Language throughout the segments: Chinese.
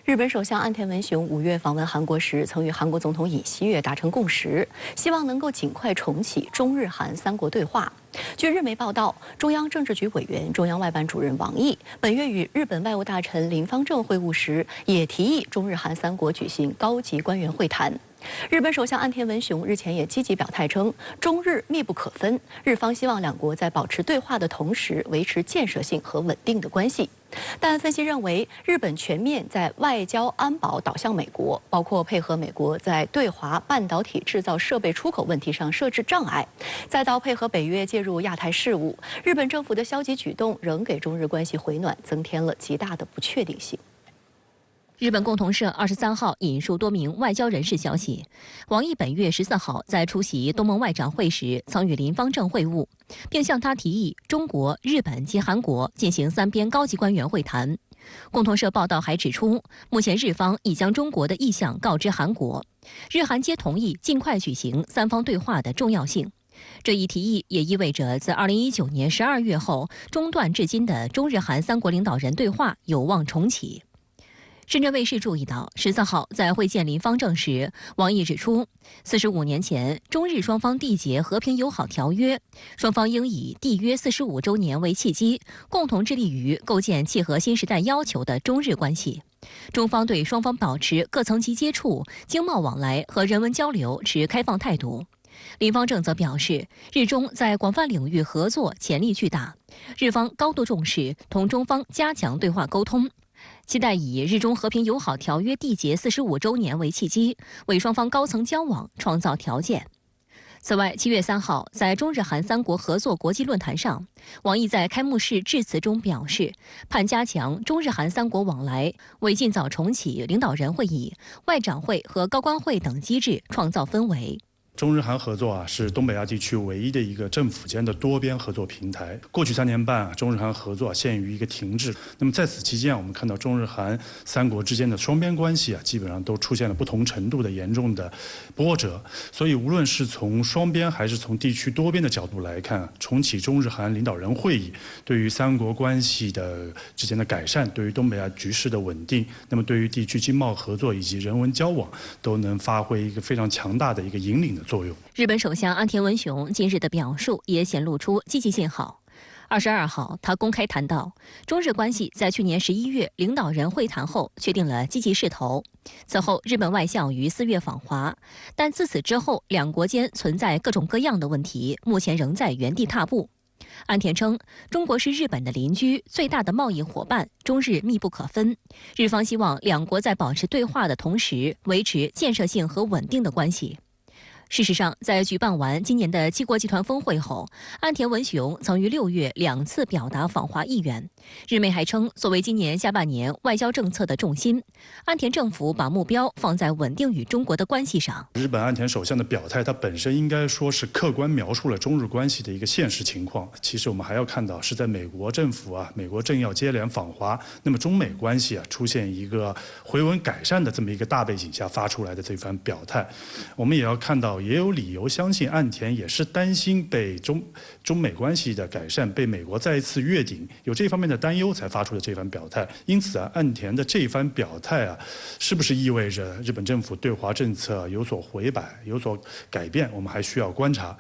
日本首相岸田文雄5月访问韩国时，曾与韩国总统尹锡悦达成共识，希望能够尽快重启中日韩三国对话。据日媒报道，中央政治局委员、中央外办主任王毅本月与日本外务大臣林芳正会晤时，也提议中日韩三国举行高级官员会谈。日本首相岸田文雄日前也积极表态称，中日密不可分，日方希望两国在保持对话的同时，维持建设性和稳定的关系。但分析认为，日本全面在外交安保导向美国，包括配合美国在对华半导体制造设备出口问题上设置障碍，再到配合北约介入亚太事务，日本政府的消极举动仍给中日关系回暖增添了极大的不确定性。日本共同社23号引述多名外交人士消息，王毅本月14号在出席东盟外长会时，曾与林芳正会晤，并向他提议中国、日本及韩国进行三边高级官员会谈。共同社报道还指出，目前日方已将中国的意向告知韩国，日韩皆同意尽快举行三方对话的重要性。这一提议也意味着，自2019年12月后中断至今的中日韩三国领导人对话有望重启。深圳卫视注意到，14号在会见林芳正时，王毅指出，45年前中日双方缔结和平友好条约，双方应以缔约45周年为契机，共同致力于构建契合新时代要求的中日关系。中方对双方保持各层级接触、经贸往来和人文交流持开放态度。林芳正则表示，日中在广泛领域合作潜力巨大，日方高度重视，同中方加强对话沟通。期待以日中和平友好条约缔结45周年为契机，为双方高层交往创造条件。此外，7月3号在中日韩三国合作国际论坛上，王毅在开幕式致辞中表示，盼加强中日韩三国往来，为尽早重启领导人会议、外长会和高官会等机制创造氛围。中日韩合作是东北亚地区唯一的一个政府间的多边合作平台。过去3年半中日韩合作陷于一个停滞。那么在此期间，我们看到中日韩三国之间的双边关系基本上都出现了不同程度的严重的波折。所以，无论是从双边还是从地区多边的角度来看，重启中日韩领导人会议，对于三国关系之间的改善，对于东北亚局势的稳定，那么对于地区经贸合作以及人文交往，都能发挥一个非常强大的一个引领的作用。日本首相安田文雄近日的表述也显露出积极信号。22号，他公开谈到，中日关系在去年11月领导人会谈后确定了积极势头。此后，日本外相于4月访华，但自此之后，两国间存在各种各样的问题，目前仍在原地踏步。安田称，中国是日本的邻居，最大的贸易伙伴，中日密不可分。日方希望两国在保持对话的同时，维持建设性和稳定的关系。事实上，在举办完今年的七国集团峰会后，安田文雄曾于6月2次表达访华意愿。日媒还称，作为今年下半年外交政策的重心，安田政府把目标放在稳定与中国的关系上。日本岸田首相的表态，它本身应该说是客观描述了中日关系的一个现实情况。其实我们还要看到，是在美国政府美国政要接连访华，那么中美关系出现一个回稳改善的这么一个大背景下发出来的这番表态。我们也要看到，也有理由相信岸田也是担心被中美关系的改善被美国再一次越顶，有这方面的担忧才发出的这番表态。因此岸田的这番表态是不是意味着日本政府对华政策有所回摆、有所改变，我们还需要观察。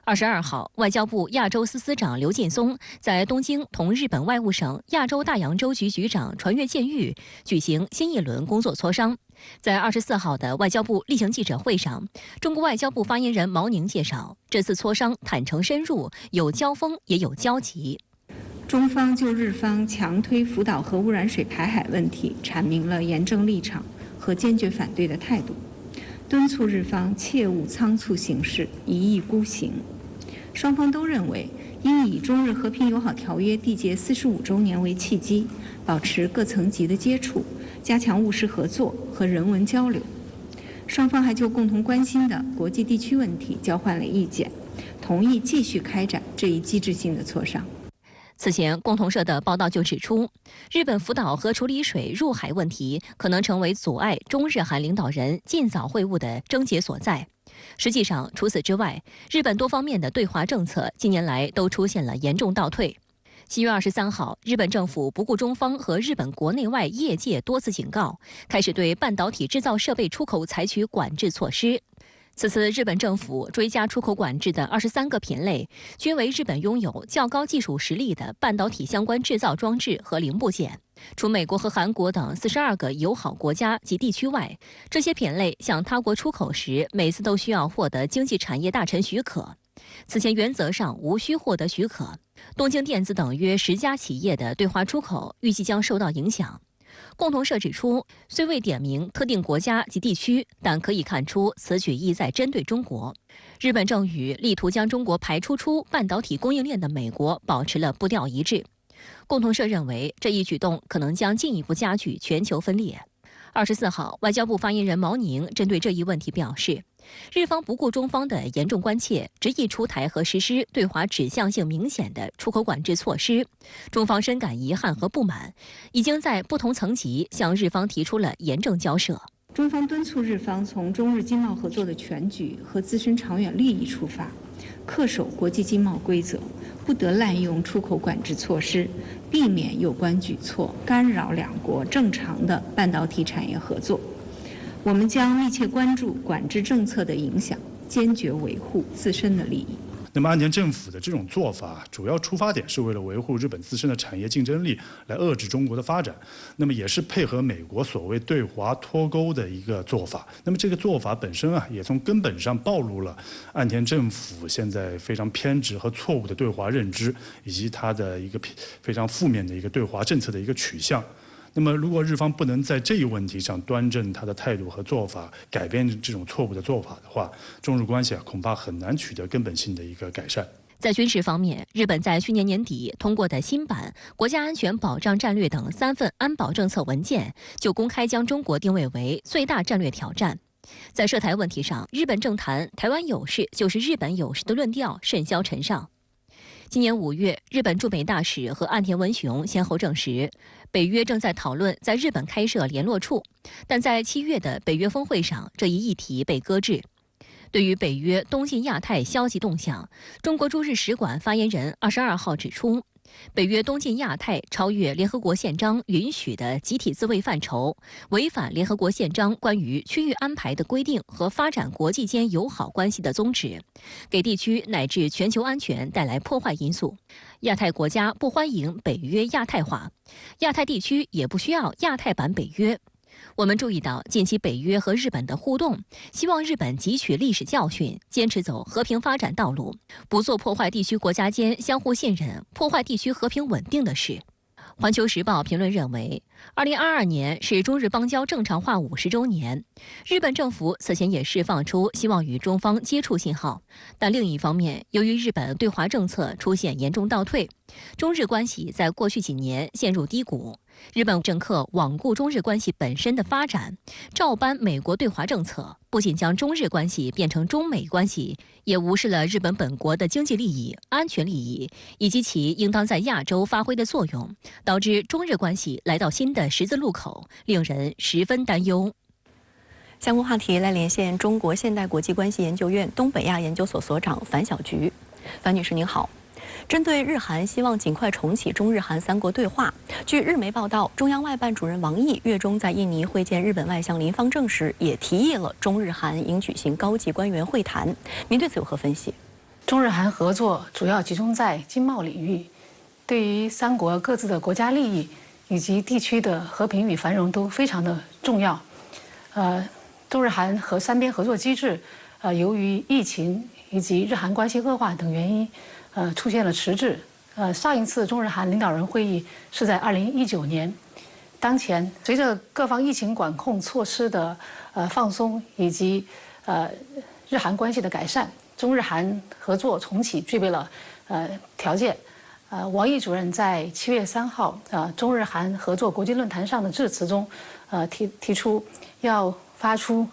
22号，外交部亚洲司司长刘劲松在东京同日本外务省亚洲大洋洲局局长船越健裕举行新一轮工作磋商。在24号的外交部例行记者会上，中国外交部发言人毛宁介绍，这次磋商坦诚深入，有交锋也有交集。中方就日方强推福岛核污染水排海问题阐明了严正立场和坚决反对的态度，敦促日方切勿仓促行事，一意孤行。双方都认为，应以中日和平友好条约缔结45周年为契机，保持各层级的接触，加强务实合作和人文交流。双方还就共同关心的国际地区问题交换了意见，同意继续开展这一机制性的磋商。此前，共同社的报道就指出，日本福岛核处理水入海问题可能成为阻碍中日韩领导人尽早会晤的症结所在。实际上，除此之外，日本多方面的对华政策近年来都出现了严重倒退。7月23号，日本政府不顾中方和日本国内外业界多次警告，开始对半导体制造设备出口采取管制措施。此次日本政府追加出口管制的23个品类，均为日本拥有较高技术实力的半导体相关制造装置和零部件。除美国和韩国等42个友好国家及地区外，这些品类向他国出口时，每次都需要获得经济产业大臣许可。此前原则上无需获得许可。东京电子等约10家企业的对华出口预计将受到影响。共同社指出，虽未点名特定国家及地区，但可以看出此举意在针对中国。日本正与力图将中国排除出半导体供应链的美国保持了步调一致。共同社认为，这一举动可能将进一步加剧全球分裂。24号，外交部发言人毛宁针对这一问题表示，日方不顾中方的严重关切，执意出台和实施对华指向性明显的出口管制措施，中方深感遗憾和不满，已经在不同层级向日方提出了严正交涉。中方敦促日方从中日经贸合作的全局和自身长远利益出发，恪守国际经贸规则，不得滥用出口管制措施，避免有关举措干扰两国正常的半导体产业合作。我们将密切关注管制政策的影响，坚决维护自身的利益。那么，岸田政府的这种做法，主要出发点是为了维护日本自身的产业竞争力，来遏制中国的发展。那么，也是配合美国所谓对华脱钩的一个做法。那么，这个做法本身也从根本上暴露了岸田政府现在非常偏执和错误的对华认知，以及它的一个非常负面的一个对华政策的一个取向。那么，如果日方不能在这一问题上端正他的态度和做法，改变这种错误的做法的话，中日关系恐怕很难取得根本性的一个改善。在军事方面，日本在去年年底通过的新版国家安全保障战略等3份安保政策文件，就公开将中国定位为最大战略挑战。在涉台问题上，日本政坛台湾有事就是日本有事的论调甚嚣尘上。今年5月，日本驻美大使和岸田文雄先后证实，北约正在讨论在日本开设联络处，但在7月的北约峰会上，这一议题被搁置。对于北约东进亚太消极动向，中国驻日使馆发言人22号指出，北约东进亚太超越联合国宪章允许的集体自卫范畴，违反联合国宪章关于区域安排的规定和发展国际间友好关系的宗旨，给地区乃至全球安全带来破坏因素。亚太国家不欢迎北约亚太化，亚太地区也不需要亚太版北约。我们注意到近期北约和日本的互动，希望日本汲取历史教训，坚持走和平发展道路，不做破坏地区国家间相互信任、破坏地区和平稳定的事。环球时报评论认为，2022年是中日邦交正常化50周年，日本政府此前也释放出希望与中方接触信号，但另一方面，由于日本对华政策出现严重倒退，中日关系在过去几年陷入低谷。日本政客罔顾中日关系本身的发展，照搬美国对华政策，不仅将中日关系变成中美关系，也无视了日本本国的经济利益、安全利益以及其应当在亚洲发挥的作用，导致中日关系来到新的十字路口，令人十分担忧。相关话题来连线中国现代国际关系研究院东北亚研究所所长樊小菊。樊女士您好。针对日韩希望尽快重启中日韩3国对话，据日媒报道，中央外办主任王毅月中在印尼会见日本外相林方正时，也提议了中日韩应举行高级官员会谈。您对此有何分析？中日韩合作主要集中在经贸领域，对于3国各自的国家利益以及地区的和平与繁荣都非常的重要。中日韩和3边合作机制，由于疫情以及日韩关系恶化等原因，出现了迟滞。上一次中日韩领导人会议是在2019年。当前，随着各方疫情管控措施的放松以及日韩关系的改善，中日韩合作重启具备了条件。王毅主任在7月3号中日韩合作国际论坛上的致辞中，提出要发出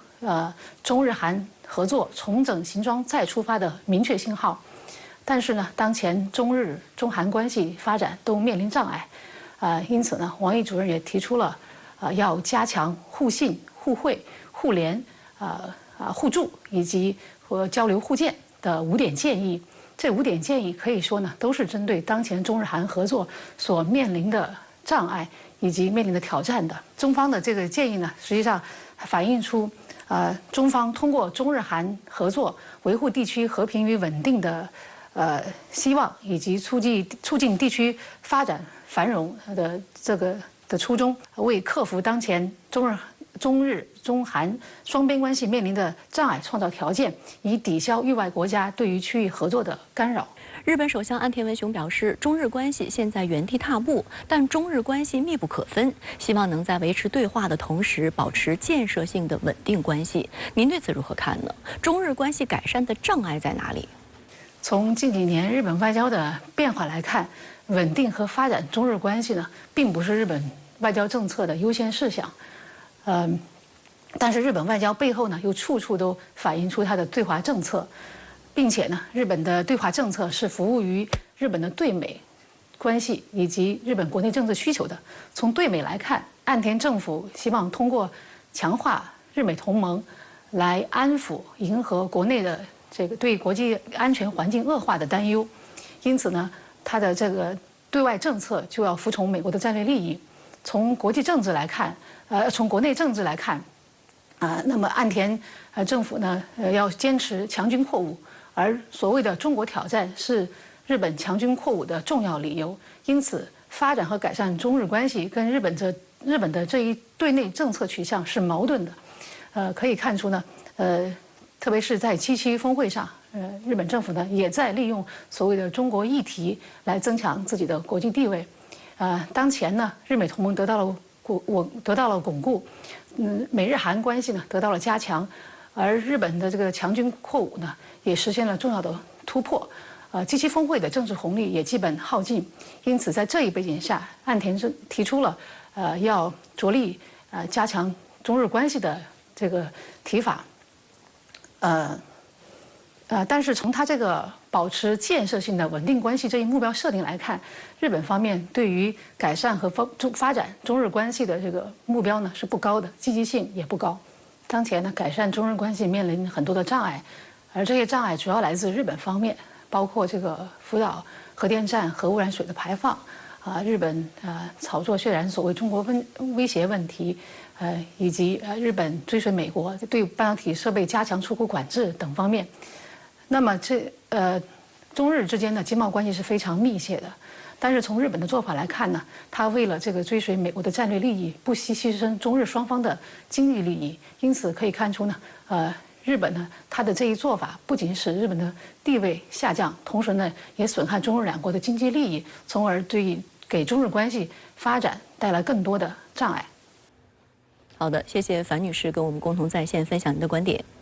中日韩合作重整行装再出发的明确信号。但是呢，当前中韩关系发展都面临障碍，因此呢，王毅主任也提出了要加强互信、互惠、互联、互助以及交流互鉴的5点建议。这5点建议可以说呢，都是针对当前中日韩合作所面临的障碍以及面临的挑战的。中方的这个建议呢，实际上反映出中方通过中日韩合作维护地区和平与稳定的希望，以及促进地区发展繁荣的初衷，为克服当前中日中韩双边关系面临的障碍创造条件，以抵消域外国家对于区域合作的干扰。日本首相岸田文雄表示，中日关系现在原地踏步，但中日关系密不可分，希望能在维持对话的同时，保持建设性的稳定关系。您对此如何看呢？中日关系改善的障碍在哪里？从近几年日本外交的变化来看，稳定和发展中日关系呢，并不是日本外交政策的优先事项。但是日本外交背后呢，又处处都反映出它的对华政策，并且呢，日本的对华政策是服务于日本的对美关系以及日本国内政治需求的。从对美来看，岸田政府希望通过强化日美同盟来安抚、迎合国内的这个对国际安全环境恶化的担忧，因此呢，它的这个对外政策就要服从美国的战略利益。从国际政治来看，从国内政治来看，那么岸田政府呢，要坚持强军扩武，而所谓的中国挑战是日本强军扩武的重要理由。因此，发展和改善中日关系跟日本的这一对内政策取向是矛盾的。可以看出呢，特别是在7·7峰会上，日本政府呢也在利用所谓的中国议题来增强自己的国际地位。当前呢，日美同盟得到了巩固，美日韩关系呢得到了加强，而日本的这个强军扩武呢也实现了重要的突破。7·7峰会的政治红利也基本耗尽，因此在这一背景下，岸田提出了要着力加强中日关系的这个提法。但是从他这个保持建设性的稳定关系这一目标设定来看，日本方面对于改善和发展中日关系的这个目标呢是不高的，积极性也不高。当前呢，改善中日关系面临很多的障碍，而这些障碍主要来自日本方面，包括这个福岛核电站核污染水的排放，日本炒作渲染所谓中国威胁问题，以及日本追随美国对半导体设备加强出口管制等方面。那么中日之间的经贸关系是非常密切的，但是从日本的做法来看呢，他为了这个追随美国的战略利益，不惜牺牲中日双方的经济利益。因此可以看出呢，日本呢，它的这一做法不仅使日本的地位下降，同时呢，也损害中日两国的经济利益，从而给中日关系发展带来更多的障碍。好的，谢谢樊女士跟我们共同在线分享您的观点。